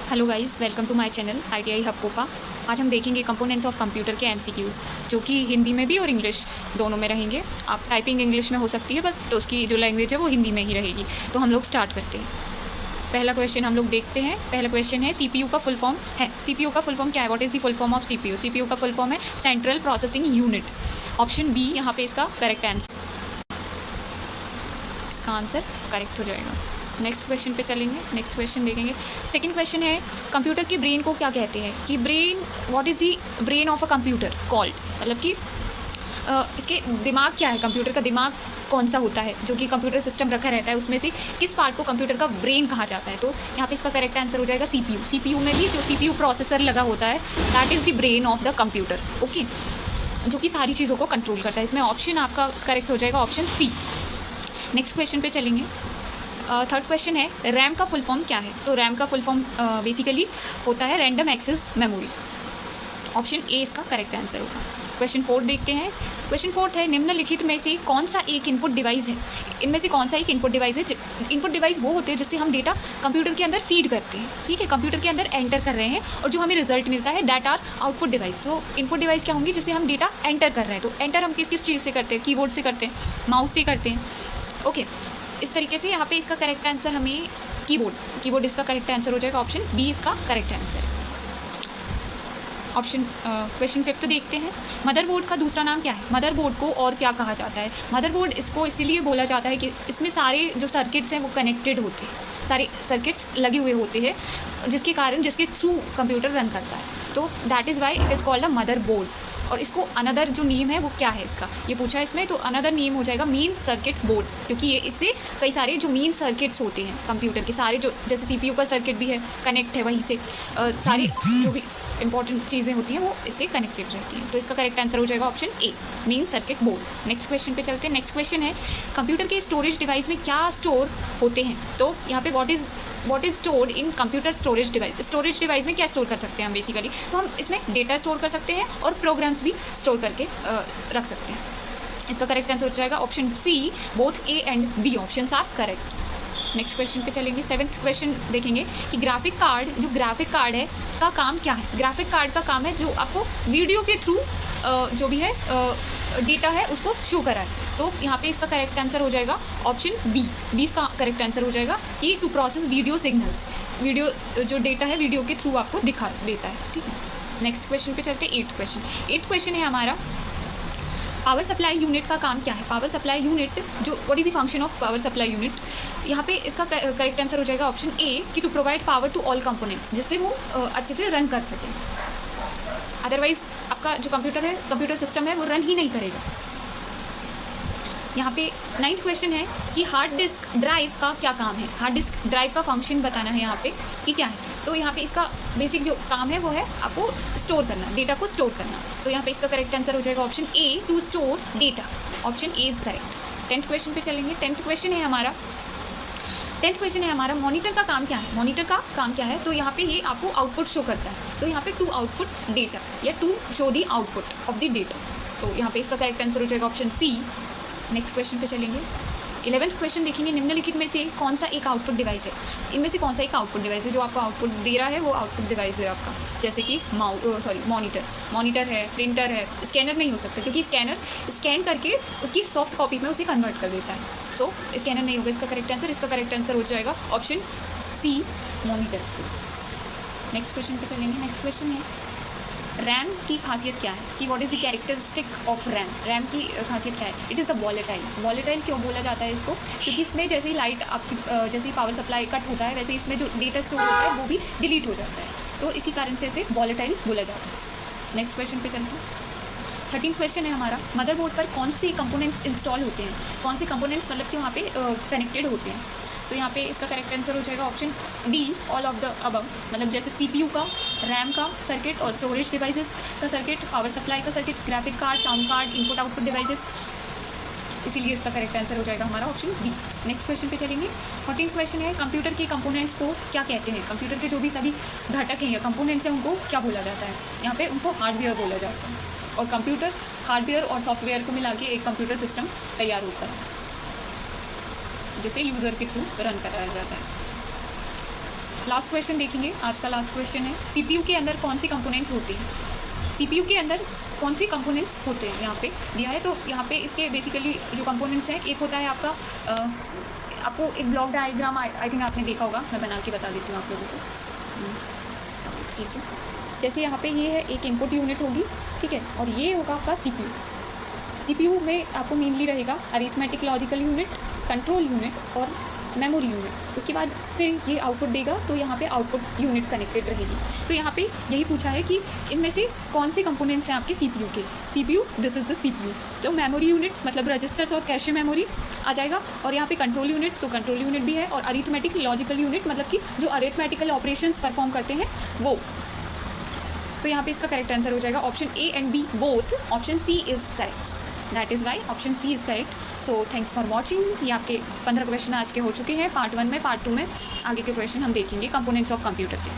Hello guys, welcome to my channel ITI hub COPA. आज हम देखेंगे कंपोनेंट्स ऑफ कंप्यूटर के MCQs, जो कि हिंदी में भी और इंग्लिश दोनों में रहेंगे। आप टाइपिंग इंग्लिश में हो सकती है बस, तो उसकी जो लैंग्वेज है वो हिंदी में ही रहेगी। तो हम लोग स्टार्ट करते हैं। पहला क्वेश्चन हम लोग देखते हैं। पहला क्वेश्चन है CPU का फुल फॉर्म है। CPU का फुल फॉर्म क्या है? What is the full form of CPU? CPU का फुल फॉर्म है central processing unit. Option B यहाँ पे इसका करेक्ट आंसर, इसका आंसर करेक्ट हो जाएगा। नेक्स्ट क्वेश्चन पे चलेंगे। नेक्स्ट क्वेश्चन देखेंगे। सेकंड क्वेश्चन है कंप्यूटर की ब्रेन को क्या कहते हैं? कि brain, what is the brain of a computer called, मतलब कि इसके दिमाग क्या है? कंप्यूटर का दिमाग कौन सा होता है जो कि कंप्यूटर सिस्टम रखा रहता है, उसमें से किस पार्ट को कंप्यूटर का ब्रेन कहा जाता है? तो यहाँ पे इसका करेक्ट आंसर हो जाएगा CPU। CPU में भी जो CPU प्रोसेसर लगा होता है, that is the brain of the computer, okay, जो कि सारी चीज़ों को कंट्रोल करता है। इसमें ऑप्शन आपका करेक्ट हो जाएगा ऑप्शन सी। नेक्स्ट क्वेश्चन पे चलेंगे। थर्ड क्वेश्चन है रैम का फुल फॉर्म क्या है? तो रैम का फुल फॉर्म बेसिकली होता है random access memory. Option A इसका करेक्ट आंसर होगा। क्वेश्चन 4 देखते हैं। क्वेश्चन 4 है निम्नलिखित में से कौन सा एक इनपुट डिवाइस है? इनमें से कौन सा एक इनपुट डिवाइस है? इनपुट डिवाइस वो होते हैं जिससे हम डेटा कंप्यूटर के अंदर फीड करते हैं, ठीक है, कंप्यूटर के अंदर एंटर कर रहे हैं और जो हमें रिजल्ट मिलता है दैट आर आउटपुट डिवाइस। तो इनपुट डिवाइस क्या होंगी? जिससे हम डेटा एंटर कर रहे हैं। तो एंटर हम किस किस चीज़ से करते हैं? कीबोर्ड से करते हैं, माउस से करते हैं, ओके। इस तरीके से यहाँ पे इसका करेक्ट आंसर हमें कीबोर्ड इसका करेक्ट आंसर हो जाएगा। ऑप्शन बी इसका करेक्ट आंसर है। ऑप्शन क्वेश्चन 5 देखते हैं। मदरबोर्ड का दूसरा नाम क्या है? मदरबोर्ड को और क्या कहा जाता है? मदरबोर्ड इसको इसीलिए बोला जाता है कि इसमें सारे जो सर्किट्स हैं वो कनेक्टेड होते हैं, सारे सर्किट्स लगे हुए होते हैं, जिसके थ्रू कंप्यूटर रन करता है। तो that is why it is called a motherboard. और इसको अनदर जो नेम है वो क्या है इसका, ये पूछा है इसमें, तो अनदर नेम हो जाएगा मेन सर्किट बोर्ड, क्योंकि ये इससे कई सारे जो मेन सर्किट्स होते हैं कंप्यूटर के, सारे जो जैसे CPU का सर्किट भी है कनेक्ट है वहीं से, सारी जो भी इंपॉर्टेंट चीज़ें होती हैं वो इससे कनेक्टेड रहती हैं। तो इसका करेक्ट आंसर हो जाएगा ऑप्शन ए, main circuit board. Next question पे चलते हैं। नेक्स्ट क्वेश्चन है कंप्यूटर के स्टोरेज डिवाइस में क्या स्टोर होते हैं? तो यहाँ पे what is stored in computer storage device? Storage device में क्या स्टोर कर सकते हैं हम? बेसिकली तो हम इसमें डेटा स्टोर कर सकते हैं और प्रोग्राम्स भी स्टोर करके रख सकते हैं। इसका करेक्ट आंसर हो जाएगा option C, both A and B options are correct. Next question पे चलेंगे। 7th क्वेश्चन देखेंगे कि ग्राफिक कार्ड है का काम क्या है? ग्राफिक कार्ड का काम है जो आपको वीडियो के थ्रू जो भी है डेटा है उसको शो कराए। तो यहाँ पे इसका करेक्ट आंसर हो जाएगा ऑप्शन बी इसका करेक्ट आंसर हो जाएगा कि to process video signals, video जो डेटा है वीडियो के थ्रू आपको दिखा देता है, ठीक है। नेक्स्ट क्वेश्चन पे चलते हैं। 8th क्वेश्चन है हमारा पावर सप्लाई यूनिट का काम क्या है? पावर सप्लाई यूनिट जो what is the function of power supply unit? यहाँ पे इसका करेक्ट आंसर हो जाएगा ऑप्शन ए कि to provide power to all components, जिससे वो अच्छे से रन कर सकें। अदरवाइज आपका जो कंप्यूटर सिस्टम है वो रन ही नहीं करेगा। यहाँ पे 9th क्वेश्चन है कि हार्ड डिस्क ड्राइव का क्या काम है? हार्ड डिस्क ड्राइव का फंक्शन बताना है यहाँ पे कि क्या है। तो यहाँ पे इसका बेसिक जो काम है वो है आपको स्टोर करना, डेटा को स्टोर करना। तो यहाँ पे इसका करेक्ट आंसर हो जाएगा option A, to store data. Option A is correct. 10th question पे चलेंगे। 10th क्वेश्चन है हमारा मॉनिटर का काम क्या है? मॉनिटर का काम क्या है? तो यहाँ पे ये आपको आउटपुट शो करता है। तो यहाँ पे टू आउटपुट डेटा या to show the output of the data. तो यहाँ पे इसका करेक्ट आंसर हो जाएगा ऑप्शन सी। नेक्स्ट क्वेश्चन पे चलेंगे। 11th क्वेश्चन देखेंगे। निम्नलिखित में से कौन सा एक आउटपुट डिवाइस है? इनमें से कौन सा एक आउटपुट डिवाइस है जो आपको आउटपुट दे रहा है? वो आउटपुट डिवाइस है आपका, जैसे कि मॉनिटर है, प्रिंटर है। स्कैनर नहीं हो सकता क्योंकि स्कैनर स्कैन करके उसकी सॉफ्ट कॉपी में उसे कन्वर्ट कर देता है। सो स्कैनर नहीं होगा इसका करेक्ट आंसर। इसका करेक्ट आंसर हो जाएगा option C, monitor. Next question पे चलेंगे। नेक्स्ट क्वेश्चन है रैम की खासियत क्या है? कि what is the characteristic of RAM? RAM की खासियत क्या है? इट इज़ अ वॉलेटाइल क्यों बोला जाता है इसको? क्योंकि इसमें जैसे ही लाइट आपकी जैसे ही पावर सप्लाई कट होता है वैसे ही इसमें जो डेटा स्टोर होता है वो भी डिलीट हो जाता है। तो इसी कारण से इसे वॉलेटाइल बोला जाता है। नेक्स्ट क्वेश्चन पे चलते हैं। 13th क्वेश्चन है हमारा मदरबोर्ड पर कौन से कंपोनेंट्स इंस्टॉल होते हैं? कौन से कंपोनेंट्स मतलब कि वहाँ पे कनेक्टेड होते हैं? तो यहाँ पे इसका करेक्ट आंसर हो जाएगा option D, all of the above. मतलब जैसे CPU का, रैम का सर्किट और स्टोरेज डिवाइसेस का सर्किट, पावर सप्लाई का circuit, graphic card, sound card, input output devices, इसीलिए इसका करेक्ट आंसर हो जाएगा हमारा ऑप्शन बी। नेक्स्ट क्वेश्चन पे चलेंगे। 14th क्वेश्चन है कंप्यूटर के कंपोनेंट्स को क्या कहते हैं? कंप्यूटर के जो भी सभी घटक हैं या कंपोनेंट्स हैं उनको क्या बोला जाता है? यहाँ पे उनको हार्डवेयर बोला जाता है। और कंप्यूटर हार्डवेयर और सॉफ्टवेयर को मिला के एक कंप्यूटर सिस्टम तैयार होता है जिसे यूज़र के थ्रू रन कराया जाता है। लास्ट क्वेश्चन देखेंगे, आज का लास्ट क्वेश्चन है सीपीयू के अंदर कौन सी कंपोनेंट होते हैं, सीपीयू के अंदर कौन सी कंपोनेंट्स होते हैं यहाँ पे दिया है। तो यहाँ पे इसके बेसिकली जो कंपोनेंट्स हैं, एक होता है आपका आपको एक ब्लॉक डायग्राम आई थिंक आपने देखा होगा, मैं बना के बता देती हूँ आप लोगों को। ठीक है, जैसे यहाँ पे ये है एक इनपुट यूनिट होगी, ठीक है, और ये होगा आपका सीपीयू। सीपीयू में आपको मेनली रहेगा arithmetic logical unit, control unit और मेमोरी यूनिट। उसके बाद फिर ये आउटपुट देगा, तो यहाँ पे आउटपुट यूनिट कनेक्टेड रहेगी। तो यहाँ पे यही पूछा है कि इनमें से कौन से कंपोनेंट्स हैं आपके सीपीयू के। CPU, this is the CPU. तो मेमोरी यूनिट मतलब रजिस्टर्स और कैशे मेमोरी आ जाएगा, और यहाँ पे कंट्रोल यूनिट, तो कंट्रोल यूनिट भी है, और अरिथमेटिक लॉजिकल यूनिट मतलब कि जो अरिथमेटिकल ऑपरेशंस परफॉर्म करते हैं वो। तो यहाँ पे इसका करेक्ट आंसर हो जाएगा option A and B both, option C is correct, that is why option C is correct. So thanks for watching. ये आपके 15 क्वेश्चन आज के हो चुके हैं पार्ट 1 में। पार्ट 2 में आगे के क्वेश्चन हम देखेंगे कंपोनेंट्स ऑफ कंप्यूटर के।